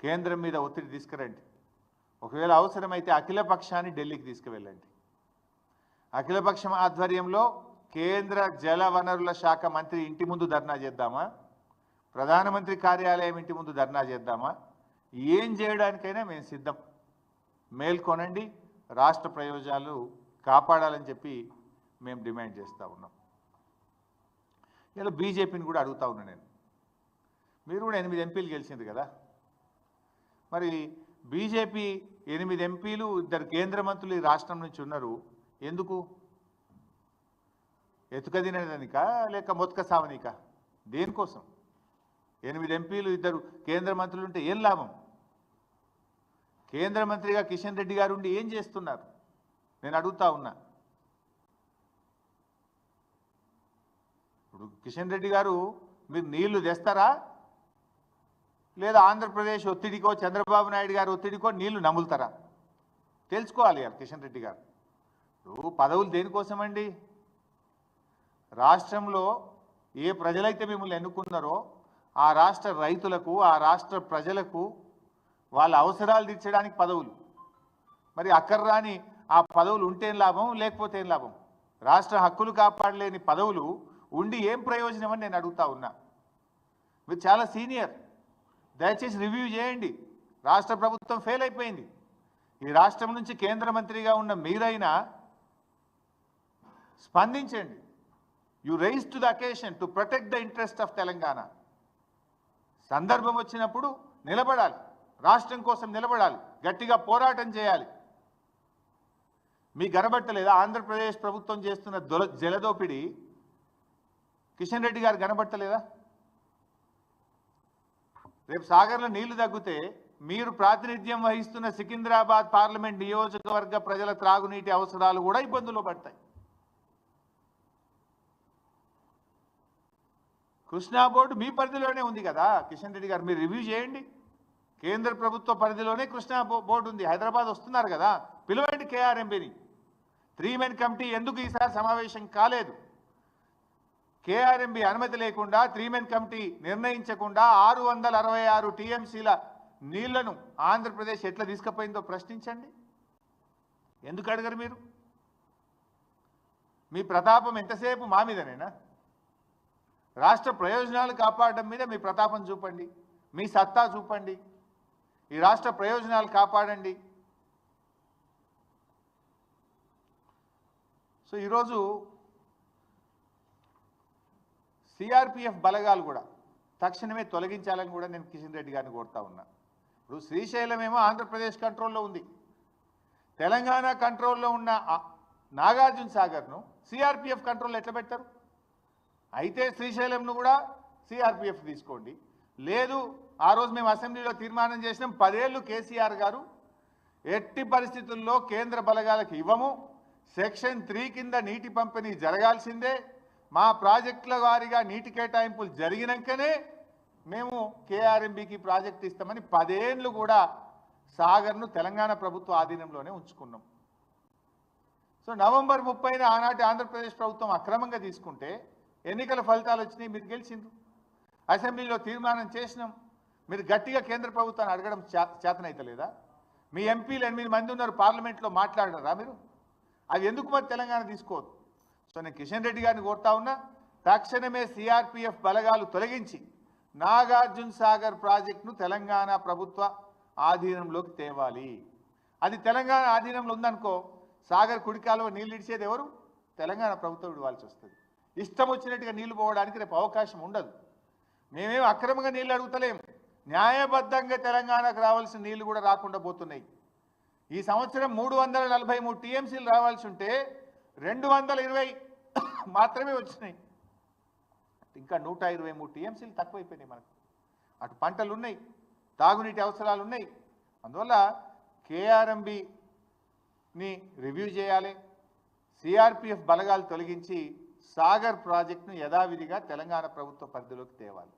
కేంద్రం మీద ఒత్తిడి తీసుకురండి. ఒకవేళ అవసరమైతే అఖిలపక్షాన్ని ఢిల్లీకి తీసుకువెళ్ళండి. అఖిలపక్షం ఆధ్వర్యంలో కేంద్ర జల వనరుల శాఖ మంత్రి ఇంటి ముందు ధర్నా చేద్దామా, ప్రధానమంత్రి కార్యాలయం ఇంటి ముందు ధర్నా చేద్దామా, ఏం చేయడానికైనా మేము సిద్ధం. మేల్కొనండి, రాష్ట్ర ప్రయోజనాలు కాపాడాలని చెప్పి మేము డిమాండ్ చేస్తూ ఉన్నాం. ఇలా బీజేపీని కూడా అడుగుతా ఉన్నా నేను, మీరు కూడా 8 ఎంపీలు గెలిచింది కదా, మరి బీజేపీ 8 ఎంపీలు 2 కేంద్ర మంత్రులు ఈ రాష్ట్రం నుంచి ఉన్నారు, ఎందుకు? ఎతుకదినడానికా లేక మొత్క సావనికా? దేనికోసం? 8 ఎంపీలు 2 కేంద్ర మంత్రులు ఉంటే ఏం లాభం? కేంద్ర మంత్రిగా కిషన్ రెడ్డి గారు ఉండి ఏం చేస్తున్నారు నేను అడుగుతా ఉన్నా. ఇప్పుడు కిషన్ రెడ్డి గారు మీరు నీళ్లు తెస్తారా, లేదా ఆంధ్రప్రదేశ్ ఒత్తిడికో చంద్రబాబు నాయుడు గారు ఒత్తిడికో నీళ్లు నములుతారా? తెలుసుకోవాలి కిషన్ రెడ్డి గారు. ఇప్పుడు పదవులు దేనికోసమండి? రాష్ట్రంలో ఏ ప్రజలైతే మిమ్మల్ని ఎన్నుకున్నారో ఆ రాష్ట్ర రైతులకు, ఆ రాష్ట్ర ప్రజలకు వాళ్ళ అవసరాలు తీర్చడానికి పదవులు. మరి అక్కర్రాని ఆ పదవులు ఉంటేం లాభం, లేకపోతే ఏం లాభం? రాష్ట్ర హక్కులు కాపాడలేని పదవులు ఉండి ఏం ప్రయోజనం అని నేను అడుగుతా ఉన్నా. మీరు చాలా సీనియర్, దయచేసి రివ్యూ చేయండి. రాష్ట్ర ప్రభుత్వం ఫెయిల్ అయిపోయింది. ఈ రాష్ట్రం నుంచి కేంద్ర మంత్రిగా ఉన్న మీరైనా స్పందించండి. You rise to the occasion to protect the interest of Telangana. సందర్భం వచ్చినప్పుడు నిలబడాలి, రాష్ట్రం కోసం నిలబడాలి, గట్టిగా పోరాటం చేయాలి. మీ కనబట్టలేదా ఆంధ్రప్రదేశ్ ప్రభుత్వం చేస్తున్న జలదోపిడి? కిషన్ రెడ్డి గారు కనబట్టలేదా? రేపు సాగర్లో నీళ్లు తగ్గితే మీరు ప్రాతినిధ్యం వహిస్తున్న సికింద్రాబాద్ పార్లమెంట్ నియోజకవర్గ ప్రజల త్రాగునీటి అవసరాలు కూడా ఇబ్బందులు పడతాయి. కృష్ణా బోర్డు మీ పరిధిలోనే ఉంది కదా కిషన్ రెడ్డి గారు, మీరు రివ్యూ చేయండి. కేంద్ర ప్రభుత్వ పరిధిలోనే కృష్ణా బోర్డు ఉంది. హైదరాబాద్ వస్తున్నారు కదా, పిలవండి కేఆర్ఎంబీని. 3 మెన్ కమిటీ ఎందుకు ఈసారి సమావేశం కాలేదు? కేఆర్ఎంబీ అనుమతి లేకుండా 3 మెన్ కమిటీ నిర్ణయించకుండా 666 టీఎంసీల నీళ్లను ఆంధ్రప్రదేశ్ ఎట్లా తీసుకుపోయిందో ప్రశ్నించండి. ఎందుకు అడగరు మీరు? మీ ప్రతాపం ఎంతసేపు మా మీదనేనా? రాష్ట్ర ప్రయోజనాలు కాపాడడం మీద మీ ప్రతాపం చూపండి, మీ సత్తా చూపండి. ఈ రాష్ట్ర ప్రయోజనాలు కాపాడండి. సో ఈరోజు సిఆర్పిఎఫ్ బలగాలు కూడా తక్షణమే తొలగించాలని కూడా నేను కిషన్ రెడ్డి గారిని కోరుతా ఉన్నా. ఇప్పుడు శ్రీశైలం ఏమో ఆంధ్రప్రదేశ్ కంట్రోల్లో ఉంది, తెలంగాణ కంట్రోల్లో ఉన్న నాగార్జున సాగర్ను సిఆర్పిఎఫ్ కంట్రోల్లో ఎట్లా పెట్టారు? అయితే శ్రీశైలంను కూడా సిఆర్పిఎఫ్ తీసుకోండి. లేదు, ఆ రోజు మేము అసెంబ్లీలో తీర్మానం చేసినాం, 10 ఏళ్ళు కేసీఆర్ గారు ఎట్టి పరిస్థితుల్లో కేంద్ర బలగాలకు ఇవ్వము, సెక్షన్ 3 కింద నీటి పంపిణీ జరగాల్సిందే, మా ప్రాజెక్టుల వారీగా నీటి కేటాయింపులు జరిగినాకనే మేము కేఆర్ఎంబీకి ప్రాజెక్ట్ ఇస్తామని 10 ఏళ్ళు కూడా సాగర్ను తెలంగాణ ప్రభుత్వ ఆధీనంలోనే ఉంచుకున్నాం. సో నవంబర్ 30న ఆనాటి ఆంధ్రప్రదేశ్ ప్రభుత్వం అక్రమంగా తీసుకుంటే ఎన్నికల ఫలితాలు వచ్చినాయి, మీరు గెలిచిండ్రు. అసెంబ్లీలో తీర్మానం చేసినాం, మీరు గట్టిగా కేంద్ర ప్రభుత్వాన్ని అడగడం చేతనైతలేదా? మీ ఎంపీలు 8 మంది ఉన్నారు, పార్లమెంట్లో మాట్లాడరా మీరు? అది ఎందుకు మరి తెలంగాణ తీసుకోవద్దు? సో నేను కిషన్ రెడ్డి గారిని కోరుతా ఉన్నా, తక్షణమే సిఆర్పిఎఫ్ బలగాలు తొలగించి నాగార్జున సాగర్ ప్రాజెక్టును తెలంగాణ ప్రభుత్వ ఆధీనంలోకి తేవాలి. అది తెలంగాణ ఆధీనంలో ఉందనుకో, సాగర్ కుడికాలువ నీళ్ళు ఇడిచేది ఎవరు? తెలంగాణ ప్రభుత్వం ఇవ్వాల్సి వస్తుంది. ఇష్టం వచ్చినట్టుగా నీళ్లు పోవడానికి రేపు అవకాశం ఉండదు. మేమేం అక్రమంగా నీళ్ళు అడుగుతలేము, న్యాయబద్ధంగా తెలంగాణకు రావాల్సిన నీళ్లు కూడా రాకుండా పోతున్నాయి. ఈ సంవత్సరం 343 టీఎంసీలు రావాల్సి ఉంటే 220 మాత్రమే వచ్చినాయి. ఇంకా 123 టీఎంసీలు తక్కువైపోయినాయి మనకు. అటు పంటలు ఉన్నాయి, తాగునీటి అవసరాలు ఉన్నాయి. అందువల్ల కేఆర్ఎంబీని రివ్యూ చేయాలి, సిఆర్పిఎఫ్ బలగాలు తొలగించి సాగర్ ప్రాజెక్టును యథావిధిగా తెలంగాణ ప్రభుత్వ పరిధిలోకి తేవాలి.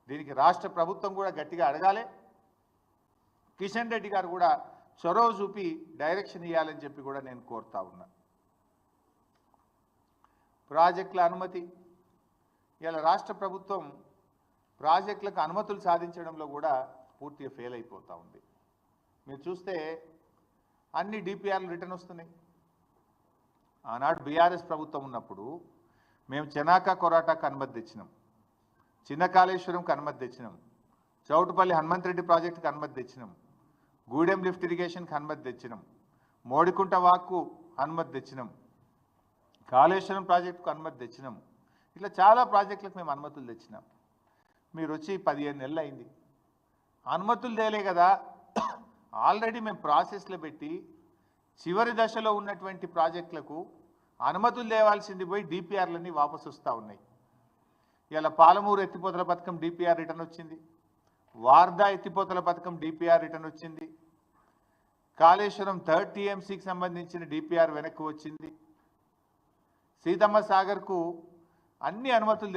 దీనికి రాష్ట్ర ప్రభుత్వం కూడా గట్టిగా అడగాలి. కిషన్ రెడ్డి గారు కూడా చొరవ చూపి డైరెక్షన్ ఇవ్వాలని చెప్పి కూడా నేను కోరుతా ఉన్నా. ప్రాజెక్టుల అనుమతి, ఇలా రాష్ట్ర ప్రభుత్వం ప్రాజెక్టులకు అనుమతులు సాధించడంలో కూడా పూర్తిగా ఫెయిల్ అయిపోతూ ఉంది. మీరు చూస్తే అన్ని డిపిఆర్లు రిటర్న్ వస్తున్నాయి. ఆనాడు బీఆర్ఎస్ ప్రభుత్వం ఉన్నప్పుడు మేము చెనాక కొరాటాకు అనుమతి తెచ్చినాం, చిన్న కాళేశ్వరంకి అనుమతి తెచ్చినాం, చౌటుపల్లి హనుమంతరెడ్డి ప్రాజెక్టుకి అనుమతి తెచ్చినాం, గూడెం లిఫ్ట్ ఇరిగేషన్కి అనుమతి తెచ్చినాం, మోడికుంట వాక్కు అనుమతి తెచ్చినాం, కాళేశ్వరం ప్రాజెక్టుకు అనుమతి తెచ్చినాం. ఇట్లా చాలా ప్రాజెక్టులకు మేము అనుమతులు తెచ్చినాం. మీరు వచ్చి 15 నెలలు అయింది, అనుమతులు తేలే కదా. ఆల్రెడీ మేము ప్రాసెస్లో పెట్టి చివరి దశలో ఉన్నటువంటి ప్రాజెక్టులకు అనుమతులు తేవాల్సింది పోయి డిపిఆర్లన్నీ వాపసు వస్తూ ఉన్నాయి. ఇలా పాలమూరు ఎత్తిపోతల పథకం డిపిఆర్ రిటర్న్ వచ్చింది, వార్దా ఎత్తిపోతల పథకం డిపిఆర్ రిటర్న్ వచ్చింది, కాళేశ్వరం 3rd TMCకి సంబంధించిన డిపిఆర్ వెనక్కి వచ్చింది, సీతమ్మ సాగర్కు అన్ని అనుమతులు